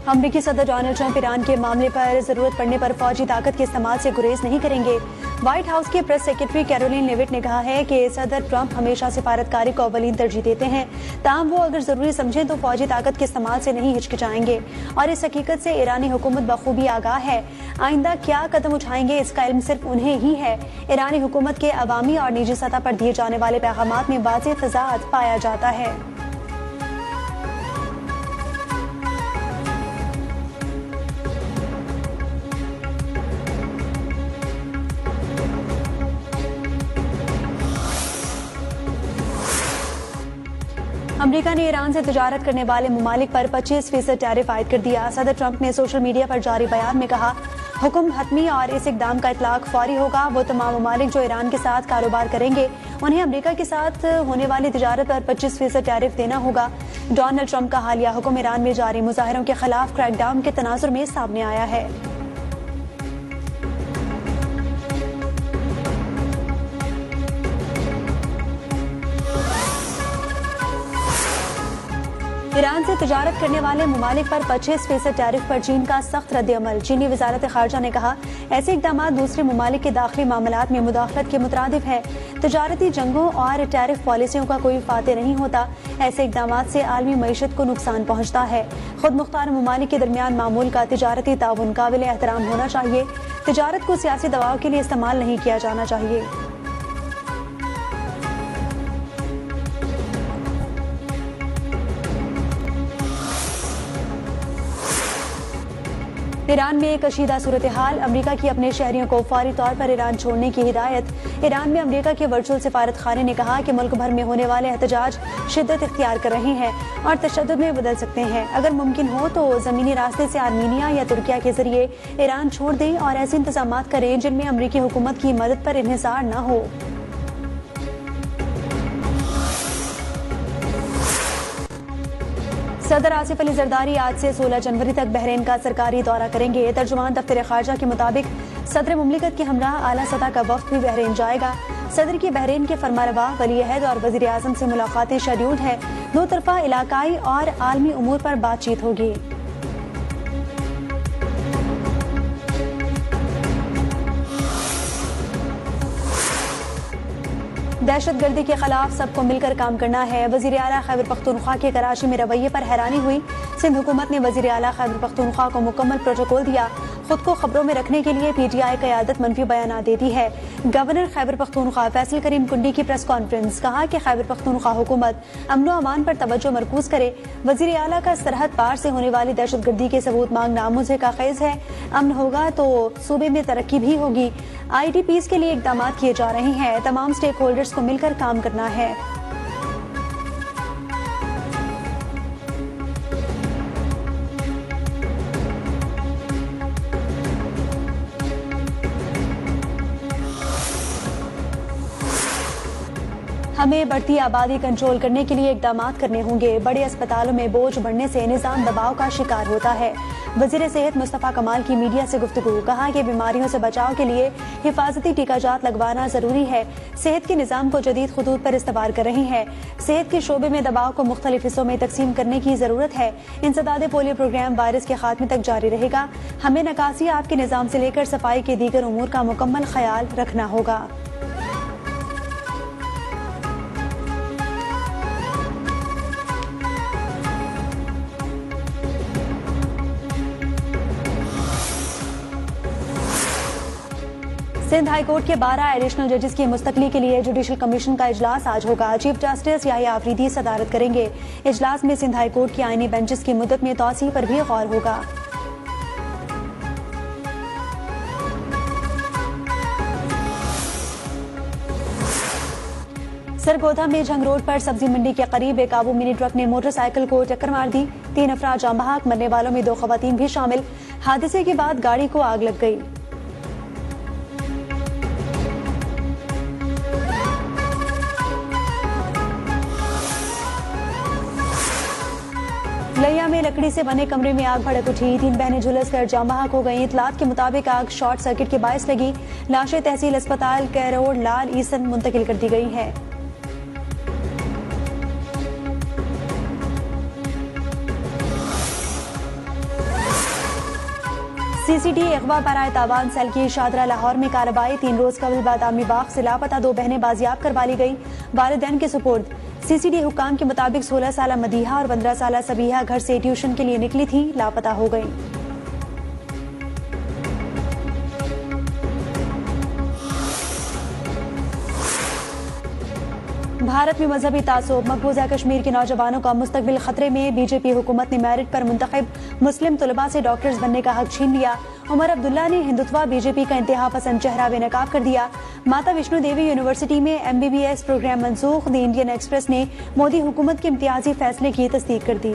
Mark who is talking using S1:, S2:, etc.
S1: अमरीकी सदर Donald Trump Iran के मामले पर जरूरत पड़ने पर फौजी ताकत के इस्तेमाल से गुरेज नहीं करेंगे। व्हाइट हाउस के प्रेस सेक्रेटरी कैरोलिन लेविट ने कहा है कि सदर ट्रंप हमेशा सिफारतकारी को अवलीन तरजीह देते हैं, ताहम वो अगर जरूरी समझें तो फौजी ताकत के इस्तेमाल से नहीं हिचकिचाएंगे और इस हकीकत से ईरानी हुकूमत बखूबी आगाह है। आइंदा क्या कदम उठाएंगे इसका इल्म सिर्फ उन्हें ही है। ईरानी हुकूमत के अवामी और निजी सतह पर दिए जाने वाले पैगामात में वाज़ेह तज़ाद पाया जाता है। अमेरिका ने ईरान से तिजारत करने वाले ममालिक पर 25% टैरिफ आयद कर दिया। सदर ट्रंप ने सोशल मीडिया पर जारी बयान में कहा, हुक्म हतमी और इस इकदाम का इतलाक फौरी होगा। वो तमाम ममालिक जो ईरान के साथ कारोबार करेंगे उन्हें अमेरिका के साथ होने वाली तिजारत पर 25% टैरिफ देना होगा। डोनाल्ड ट्रंप का हालिया हुक्म ईरान में जारी मुजाहिरों के खिलाफ क्रैकडाउन के तनाजुर में सामने आया है। ईरान से तिजारत करने वाले ममालिक पर 25% टैरिफ पर चीन का सख्त रद्द-ए-अमल। चीनी वजारत खारजा ने कहा, ऐसे इकदाम दूसरे ममालिक के दाखिली मामलात में मुदाखलत के मुतरादिफ है। तिजारती जंगों और टैरिफ पॉलिसियों का कोई फाते नहीं होता। ऐसे इकदाम से आलमी मईशत को नुकसान पहुँचता है। खुद मुख्तार ममालिक के दरमियान मामूल का तिजारती ताउन काबिल एहतराम होना चाहिए। तिजारत को सियासी दबाव के लिए इस्तेमाल नहीं किया जाना चाहिए। ईरान में एक कशीदा सूरत हाल, अमरीका की अपने शहरियों को फौरी तौर पर ईरान छोड़ने की हिदायत। ईरान में अमरीका के वर्चुअल सिफारत खाने ने कहा कि मुल्क भर में होने वाले एहतजाज शिद्दत इख्तियार कर रहे हैं और तशद्दुद में बदल सकते हैं। अगर मुमकिन हो तो जमीनी रास्ते से आर्मीनिया या तुर्किया के जरिए ईरान छोड़ दें और ऐसे इंतजाम करें जिनमें अमरीकी हुकूमत की मदद पर इन्हिसार न हो। सदर आसिफ अली जरदारी आज से 16 जनवरी तक बहरीन का सरकारी दौरा करेंगे। तर्जुमान दफ्तर खारजा के मुताबिक सदर मुमलिकत के हमरा आला सतह का वफ्द भी बहरीन जाएगा। सदर की बहरीन के फरमारवा, वली अहद और वजीर आजम से मुलाकातें शेड्यूल्ड हैं। दो तरफा इलाकाई और आलमी उमूर पर बातचीत होगी। दहशतगर्दी के खिलाफ सबको मिलकर काम करना है। वजीर आला खैबर पख्तूनख्वा के कराची में रवैये पर हैरानी हुई। सिंध हुकूमत ने वजीर आला खैबर पख्तूनख्वा को मुकम्मल प्रोटोकॉल दिया। खुद को खबरों में रखने के लिए PTI क़यादत मनफी बयान देती है। गवर्नर खैबर पख्तूनख्वा फैसल करीम कुंडी की प्रेस कॉन्फ्रेंस, कहा कि खैबर पख्तूनख्वा हुकूमत अमन अमान पर तवज्जो मरकूज करे। वजीर आला का सरहद पार से होने वाली दहशतगर्दी के सबूत मांगना मुझे का ख़ैज़ है। अमन होगा तो सूबे में तरक्की भी होगी। IDPs के लिए इकदाम किए जा रहे हैं। तमाम स्टेक होल्डर्स को मिलकर काम करना है। हमें बढ़ती आबादी कंट्रोल करने के लिए इकदाम करने होंगे। बड़े अस्पतालों में बोझ बढ़ने से निज़ाम दबाव का शिकार होता है। वज़ीर सेहत मुस्तफ़ा कमाल की मीडिया से गुफ्तगू, कहा कि बीमारियों से बचाव के लिए हिफाजती टीकाजात लगवाना जरूरी है। सेहत के निज़ाम को जदीद खुतूत पर इस्तेमाल कर रही है। सेहत के शोबे में दबाव को मुख्तलिफ हिस्सों में तकसीम करने की जरूरत है। इंसदाद पोलियो प्रोग्राम वायरस के खात्मे तक जारी रहेगा। हमें नकासियात के निज़ाम से लेकर सफाई के दीगर उमूर का मुकम्मल ख्याल रखना होगा। सिंध हाईकोर्ट के 12 एडिशनल जजेस की मुस्तकली के लिए जुडिशल कमीशन का इजलास आज होगा। चीफ जस्टिस याहिया आफरीदी सदारत करेंगे। इजलास में सिंध हाईकोर्ट की आईनी बेंचेस की मुद्दत में तौसीह पर भी गौर होगा। सरगोधा में झंग रोड पर सब्जी मंडी के करीब बेकाबू मिनी ट्रक ने मोटरसाइकिल को टक्कर मार दी। 3 अफराद जाँ बहक, मरने वालों में 2 खवातीन भी शामिल। हादसे के बाद गाड़ी को आग लग गई। लैया में लकड़ी से बने कमरे में आग भड़क उठी। 3 बहनें झुलस कर जाँ बहक हो गईं। इतलात के मुताबिक आग शॉर्ट सर्किट के बायस लगी। लाशें तहसील अस्पताल कैरोड़ लाल ईसन मुंतकिल कर दी गई हैं। CCD अगवा बराए तावान सेल की शादरा लाहौर में कार्रवाई। 3 रोज कबल बादामी बाग से लापता 2 बहनें बाजियाब करवा ली गई, वालिदैन के सुपुर्द। CCD हुक्काम के मुताबिक 16 साल मदीहा और 15 साल सबीहा घर से ट्यूशन के लिए निकली थी, लापता हो गई। भारत में मजहबी तासुब, मकबूजा कश्मीर के नौजवानों का मुस्तकबिल खतरे में। बीजेपी हुकूमत ने मेरिट पर मुंतखब मुस्लिम तलबा से डॉक्टर्स बनने का हक छीन लिया। उमर अब्दुल्ला ने हिंदुत्वा बीजेपी का इंतहा पसंद चेहरा बेनकाब कर दिया। माता वैष्णो देवी यूनिवर्सिटी में MBBS programme Mansukh. The Indian express ने मोदी हुकूमत के इम्तियाजी फैसले की तस्दीक कर दी।